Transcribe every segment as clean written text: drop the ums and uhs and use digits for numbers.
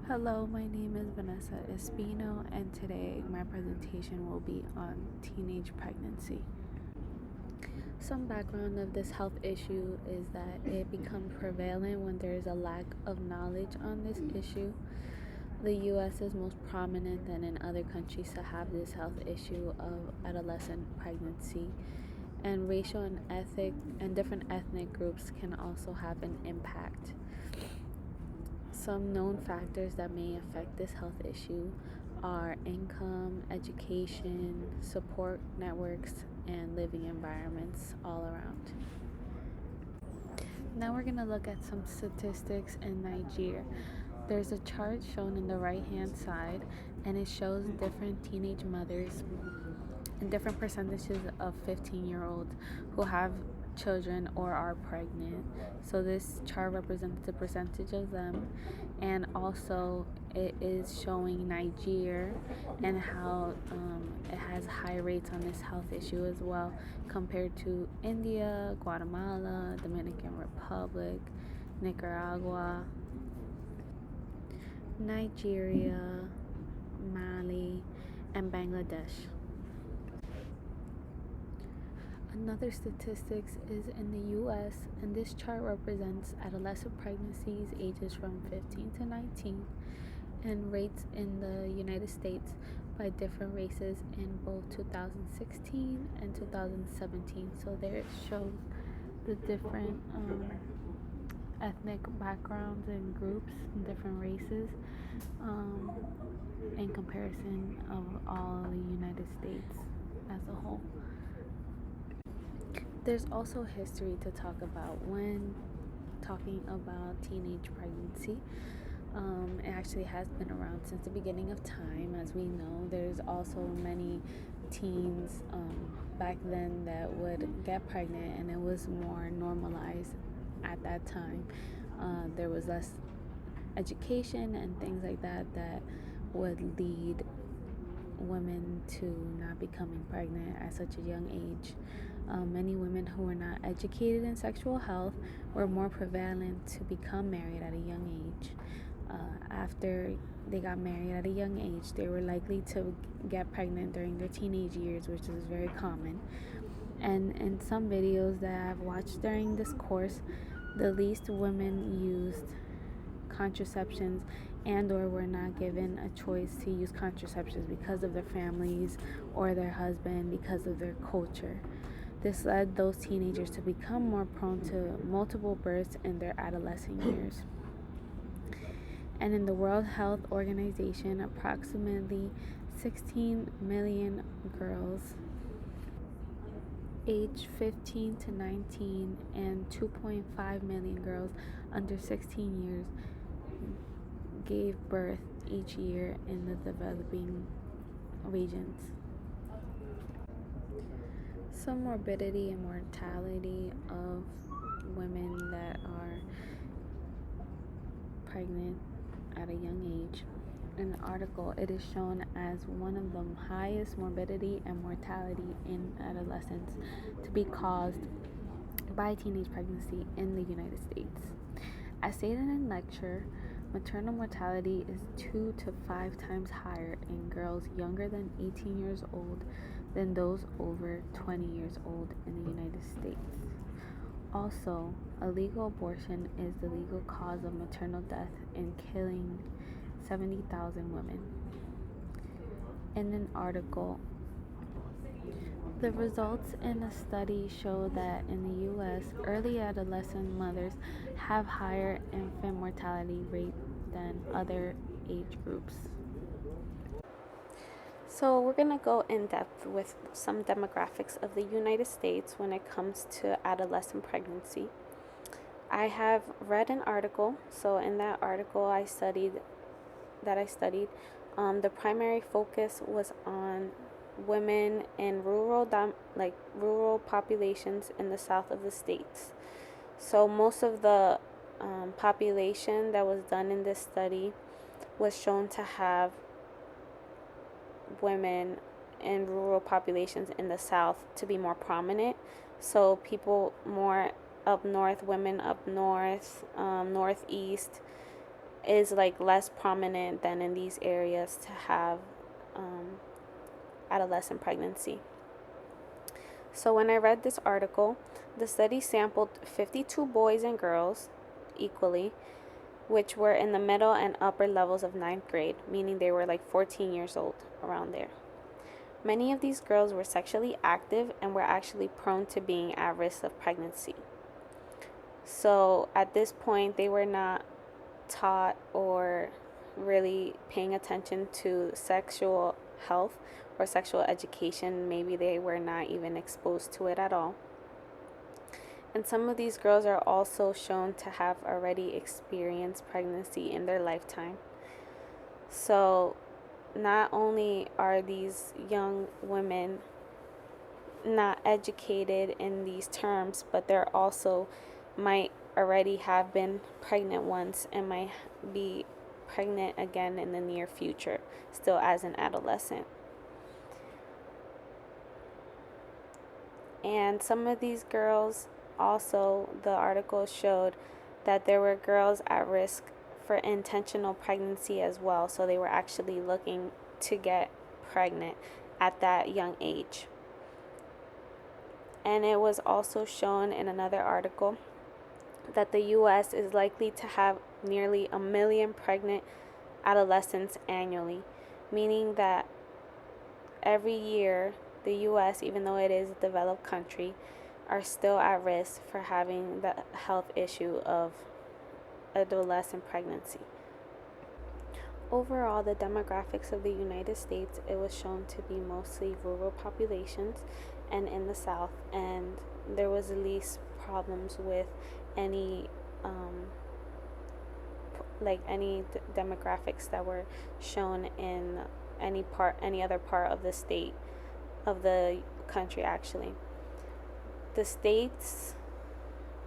Hello, my name is Vanessa Espino, and today my presentation will be on teenage pregnancy. Some background of this health issue is that it becomes prevalent when there is a lack of knowledge on this issue. The US is most prominent than in other countries to have this health issue of adolescent pregnancy, and racial and different ethnic groups can also have an impact. Some known factors that may affect this health issue are income, education, support networks, and living environments all around. Now we're going to look at some statistics in Nigeria. There's a chart shown in the right hand side, and it shows different teenage mothers and different percentages of 15-year-olds who have children or are pregnant. So this chart represents the percentage of them, and also it is showing Nigeria and how it has high rates on this health issue as well compared to India, Guatemala, Dominican Republic, Nicaragua, Nigeria, Mali, and Bangladesh. Another statistics is in the US, and this chart represents adolescent pregnancies ages from 15 to 19 and rates in the United States by different races in both 2016 and 2017. So there it shows the different ethnic backgrounds and groups and different races in comparison of all the United States as a whole. There's also history to talk about when talking about teenage pregnancy. It actually has been around since the beginning of time. As we know, there's also many teens back then that would get pregnant, and it was more normalized at that time. There was less education and things like that that would lead women to not becoming pregnant at such a young age. Many women who were not educated in sexual health were more prevalent to become married at a young age. After they got married at a young age, they were likely to get pregnant during their teenage years, which is very common. And in some videos that I've watched during this course, the least women used contraceptions and or were not given a choice to use contraceptives because of their families or their husband, because of their culture. This led those teenagers to become more prone to multiple births in their adolescent years. And in the World Health Organization, approximately 16 million girls aged 15 to 19 and 2.5 million girls under 16 years gave birth each year in the developing regions. Some morbidity and mortality of women that are pregnant at a young age. In the article, it is shown as one of the highest morbidity and mortality in adolescents to be caused by teenage pregnancy in the United States. As stated in lecture, maternal mortality is 2 to 5 times higher in girls younger than 18 years old than those over 20 years old in the United States. Also, illegal abortion is the legal cause of maternal death and killing 70,000 women. In an article, the results in a study show that in the U.S., early adolescent mothers have higher infant mortality rate than other age groups. So we're going to go in depth with some demographics of the United States when it comes to adolescent pregnancy. I have read an article. So in that article I studied, the primary focus was on women in rural populations in the south of the states. So most of the population that was done in this study was shown to have women in rural populations in the south to be more prominent. So people more up north, women up north, northeast, is like less prominent than in these areas to have adolescent pregnancy. So when I read this article, the study sampled 52 boys and girls equally, which were in the middle and upper levels of ninth grade, meaning they were like 14 years old, around there. Many of these girls were sexually active and were actually prone to being at risk of pregnancy. So at this point, they were not taught or really paying attention to sexual health or sexual education. Maybe they were not even exposed to it at all. And some of these girls are also shown to have already experienced pregnancy in their lifetime. So not only are these young women not educated in these terms, but they're also might already have been pregnant once and might be pregnant again in the near future, still as an adolescent. And some of these girls, also, the article showed that there were girls at risk for intentional pregnancy as well. So they were actually looking to get pregnant at that young age. And it was also shown in another article that the U.S. is likely to have nearly 1 million pregnant adolescents annually, meaning that every year the U.S., even though it is a developed country, are still at risk for having the health issue of adolescent pregnancy. Overall, the demographics of the United States, it was shown to be mostly rural populations and in the South, and there was the least problems with any demographics that were shown in any other part of the state of the country. Actually, the states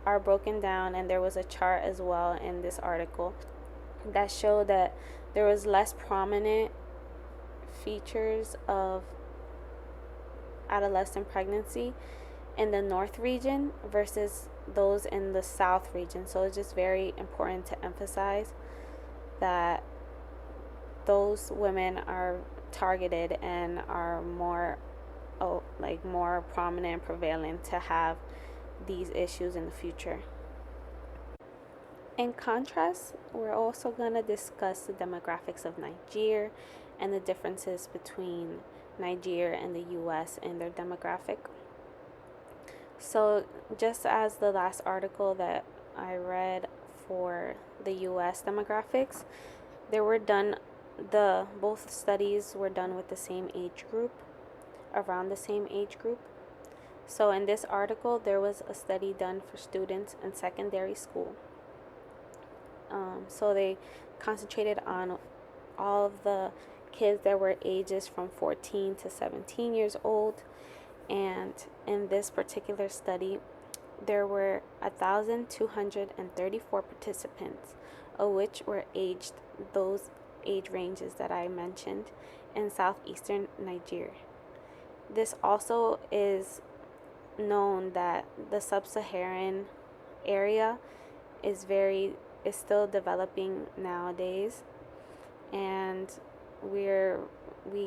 are broken down, and there was a chart as well in this article that showed that there was less prominent features of adolescent pregnancy in the North region versus those in the South region. So it's just very important to emphasize that those women are targeted and are more prominent and prevalent to have these issues in the future. In contrast, we're also going to discuss the demographics of Niger and the differences between Niger and the US in their demographic. So just as the last article that I read for the US demographics, both studies were done with the same age group, around the same age group. So in this article, there was a study done for students in secondary school. So they concentrated on all of the kids that were ages from 14 to 17 years old. And in this particular study, there were 1,234 participants, of which were aged those age ranges that I mentioned in southeastern Nigeria. This also is known that the sub-Saharan area is still developing nowadays, and we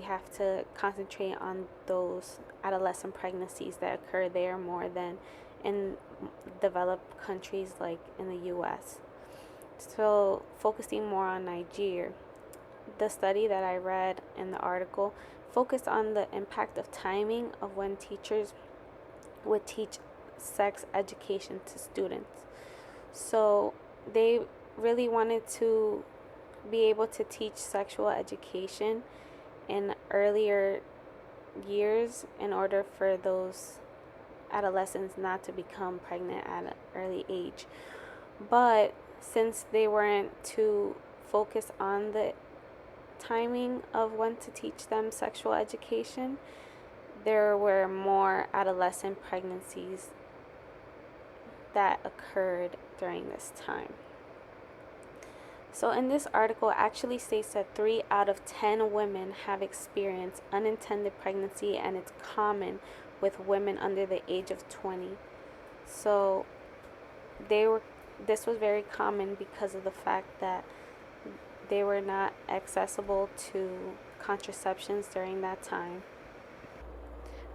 have to concentrate on those adolescent pregnancies that occur there more than in developed countries like in the US. So focusing more on Nigeria, the study that I read in the article focused on the impact of timing of when teachers would teach sex education to students. So they really wanted to be able to teach sexual education in earlier years in order for those adolescents not to become pregnant at an early age. But since they weren't too focused on the timing of when to teach them sexual education, there were more adolescent pregnancies that occurred during this time. So in this article, it actually states that 3 out of 10 women have experienced unintended pregnancy, and it's common with women under the age of 20. So this was very common because of the fact that they were not accessible to contraceptions during that time.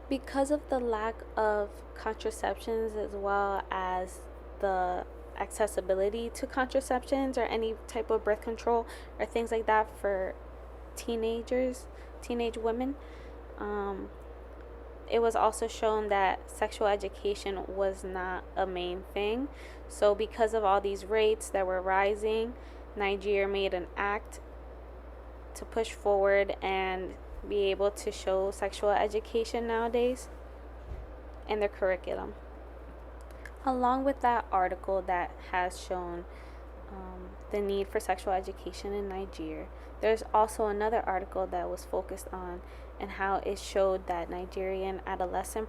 Because of the lack of contraceptions, as well as the accessibility to contraceptions or any type of birth control or things like that for teenage women, um, it was also shown that sexual education was not a main thing. So, because of all these rates that were rising, Nigeria made an act to push forward and be able to show sexual education nowadays in their curriculum. Along with that article that has shown the need for sexual education in Nigeria, there's also another article that was focused on and how it showed that Nigerian adolescent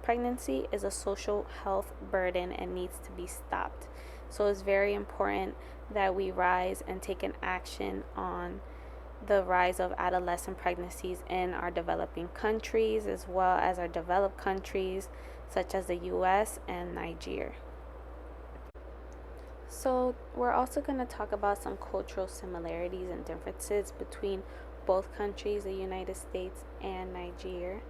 pregnancy is a social health burden and needs to be stopped. So it's very important that we rise and take an action on the rise of adolescent pregnancies in our developing countries as well as our developed countries such as the US and Nigeria. So, we're also going to talk about some cultural similarities and differences between both countries, the United States and Nigeria.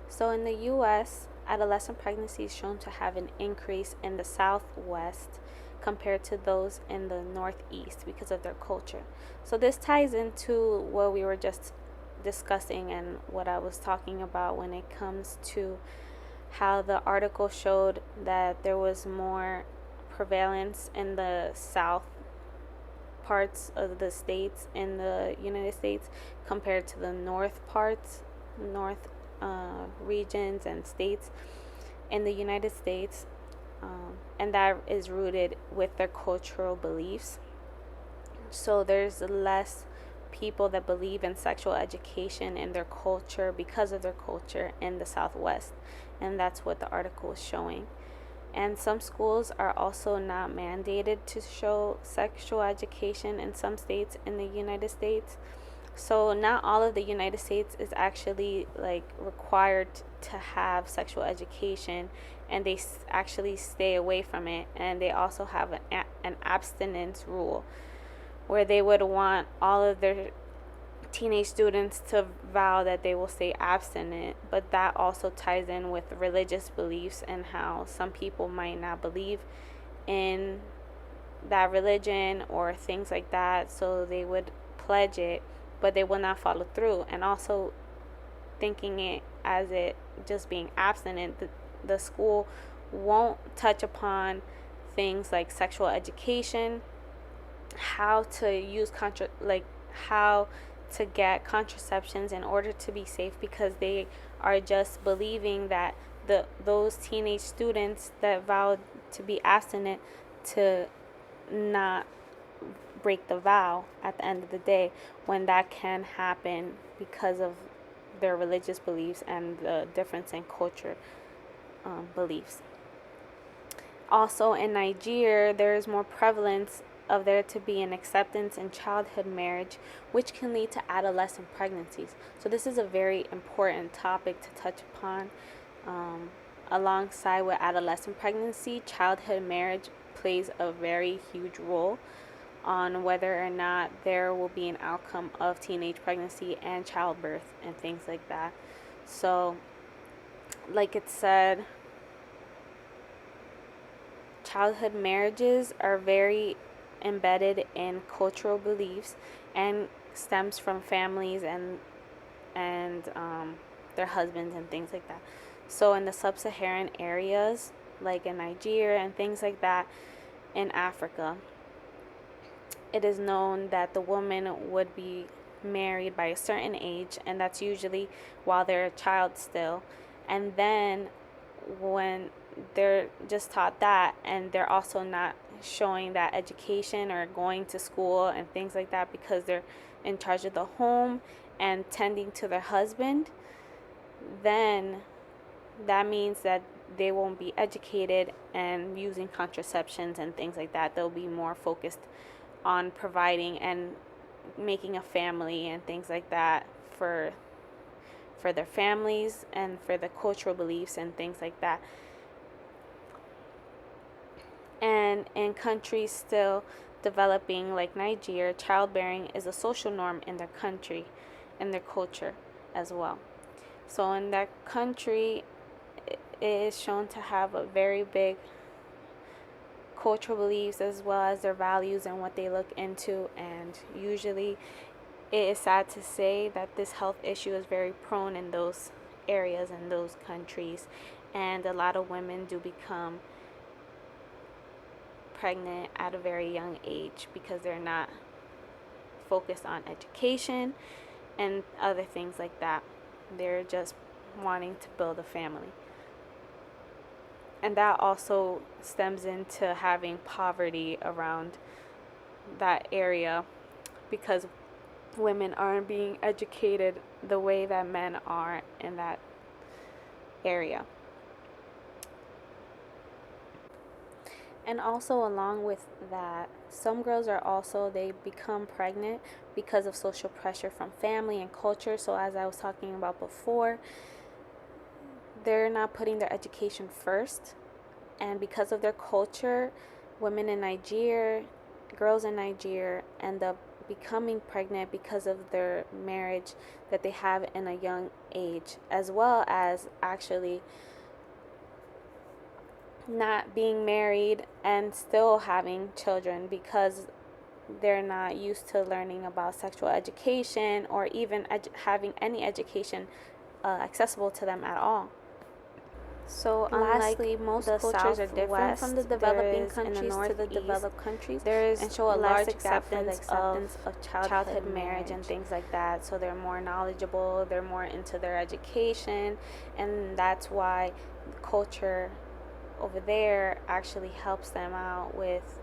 So, in the US, adolescent pregnancy is shown to have an increase in the Southwest compared to those in the Northeast because of their culture. So, this ties into what we were just discussing and what I was talking about when it comes to how the article showed that there was more prevalence in the south parts of the states in the United States compared to the north regions and states in the United States, and that is rooted with their cultural beliefs. So there's less people that believe in sexual education in their culture because of their culture in the Southwest, and that's what the article is showing. And some schools are also not mandated to show sexual education in some states in the United States. So not all of the United States is actually like required to have sexual education, and they actually stay away from it. And they also have an abstinence rule where they would want all of their teenage students to vow that they will stay abstinent, but that also ties in with religious beliefs and how some people might not believe in that religion or things like that, so they would pledge it, but they will not follow through. And also thinking it as it just being abstinent, the school won't touch upon things like sexual education, how to use how to get contraceptions in order to be safe, because they are just believing that those teenage students that vowed to be abstinent to not break the vow at the end of the day, when that can happen because of their religious beliefs and the difference in culture beliefs. Also in Nigeria, there is more prevalence of there to be an acceptance in childhood marriage, which can lead to adolescent pregnancies. So this is a very important topic to touch upon. Alongside with adolescent pregnancy, childhood marriage plays a very huge role on whether or not there will be an outcome of teenage pregnancy and childbirth and things like that. So, like it said, childhood marriages are very embedded in cultural beliefs and stems from families and their husbands and things like that. So in the sub-Saharan areas, like in Nigeria and things like that, in Africa, it is known that the woman would be married by a certain age, and that's usually while they're a child still. And then when they're just taught that, and they're also not showing that education or going to school and things like that because they're in charge of the home and tending to their husband, then that means that they won't be educated and using contraceptions and things like that. They'll be more focused on providing and making a family and things like that for their families and for the cultural beliefs and things like that. And in countries still developing like Nigeria, childbearing is a social norm in their country, in their culture as well. So in that country, it is shown to have a very big cultural beliefs as well as their values and what they look into. And usually it is sad to say that this health issue is very prone in those areas, in those countries, and a lot of women do become pregnant at a very young age because they're not focused on education and other things like that. They're just wanting to build a family. And that also stems into having poverty around that area because women aren't being educated the way that men are in that area. And also along with that, some girls are also, they become pregnant because of social pressure from family and culture. So as I was talking about before, they're not putting their education first. And because of their culture, women in Nigeria, girls in Nigeria end up becoming pregnant because of their marriage that they have in a young age, as well as actually not being married and still having children because they're not used to learning about sexual education or even having any education accessible to them at all. So lastly, most cultures are different from the developing countries to the developed countries. There is and show a large acceptance of childhood marriage and things like that. So they're more knowledgeable, they're more into their education, and that's why culture over there actually helps them out with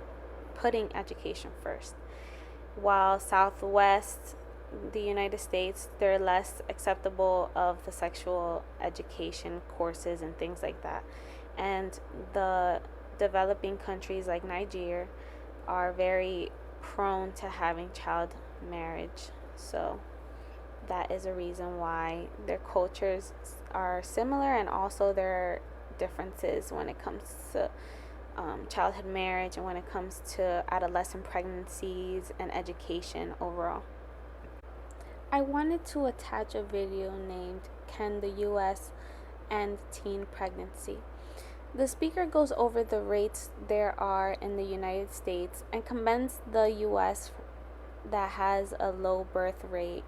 putting education first. While Southwest, the United States, they're less acceptable of the sexual education courses and things like that. And the developing countries like Nigeria are very prone to having child marriage. So that is a reason why their cultures are similar, and also there are differences when it comes to childhood marriage and when it comes to adolescent pregnancies and education overall. I wanted to attach a video named "Can the U.S. End Teen Pregnancy?" The speaker goes over the rates there are in the United States and commends the U.S. that has a low birth rate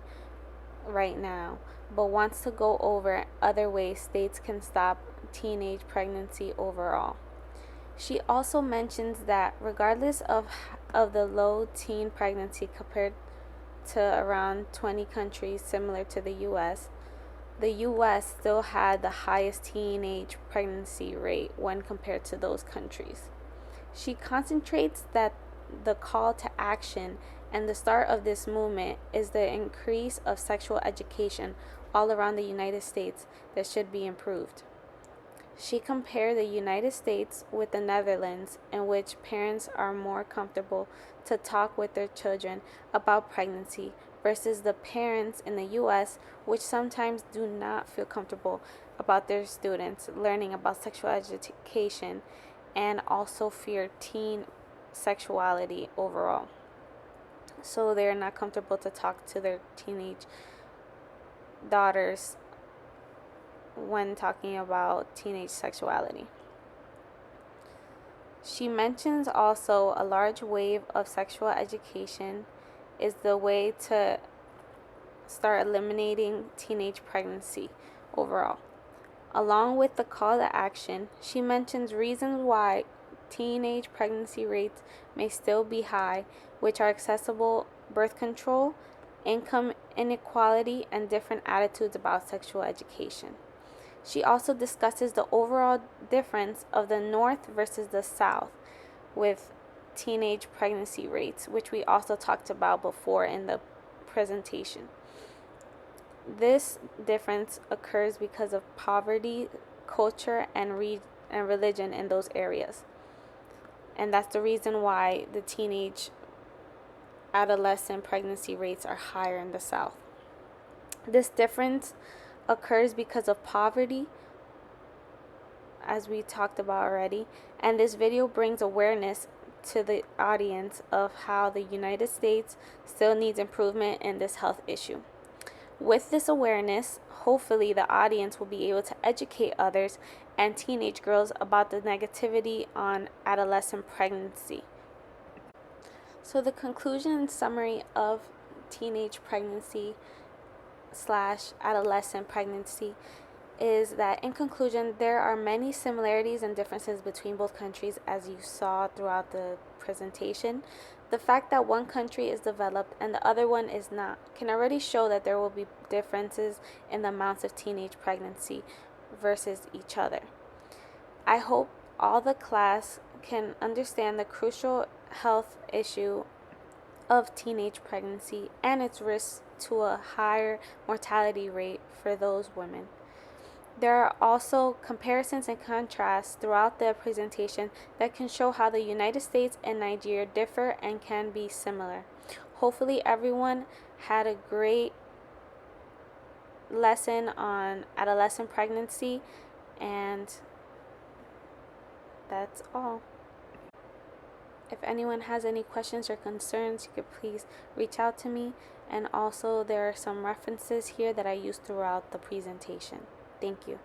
right now, but wants to go over other ways states can stop teenage pregnancy overall. She also mentions that regardless of the low teen pregnancy compared to around 20 countries similar to the US still had the highest teenage pregnancy rate when compared to those countries. She concentrates that the call to action and the start of this movement is the increase of sexual education all around the United States that should be improved. She compared the United States with the Netherlands, in which parents are more comfortable to talk with their children about pregnancy versus the parents in the US, which sometimes do not feel comfortable about their students learning about sexual education and also fear teen sexuality overall. So they're not comfortable to talk to their teenage daughters when talking about teenage sexuality. She mentions also a large wave of sexual education is the way to start eliminating teenage pregnancy overall. Along with the call to action, she mentions reasons why teenage pregnancy rates may still be high, which are accessible birth control, income inequality, and different attitudes about sexual education. She also discusses the overall difference of the North versus the South with teenage pregnancy rates, which we also talked about before in the presentation. This difference occurs because of poverty, culture, and religion in those areas. And that's the reason why the teenage adolescent pregnancy rates are higher in the South. This difference occurs because of poverty, as we talked about already, and this video brings awareness to the audience of how the United States still needs improvement in this health issue. With this awareness, hopefully the audience will be able to educate others and teenage girls about the negativity on adolescent pregnancy. So the conclusion and summary of teenage pregnancy / adolescent pregnancy is that, in conclusion, there are many similarities and differences between both countries, as you saw throughout the presentation. The fact that one country is developed and the other one is not can already show that there will be differences in the amounts of teenage pregnancy versus each other. I hope all the class can understand the crucial health issue of teenage pregnancy and its risks to a higher mortality rate for those women. There are also comparisons and contrasts throughout the presentation that can show how the United States and Nigeria differ and can be similar. Hopefully everyone had a great lesson on adolescent pregnancy, and that's all. If anyone has any questions or concerns, you could please reach out to me. And also there are some references here that I used throughout the presentation. Thank you.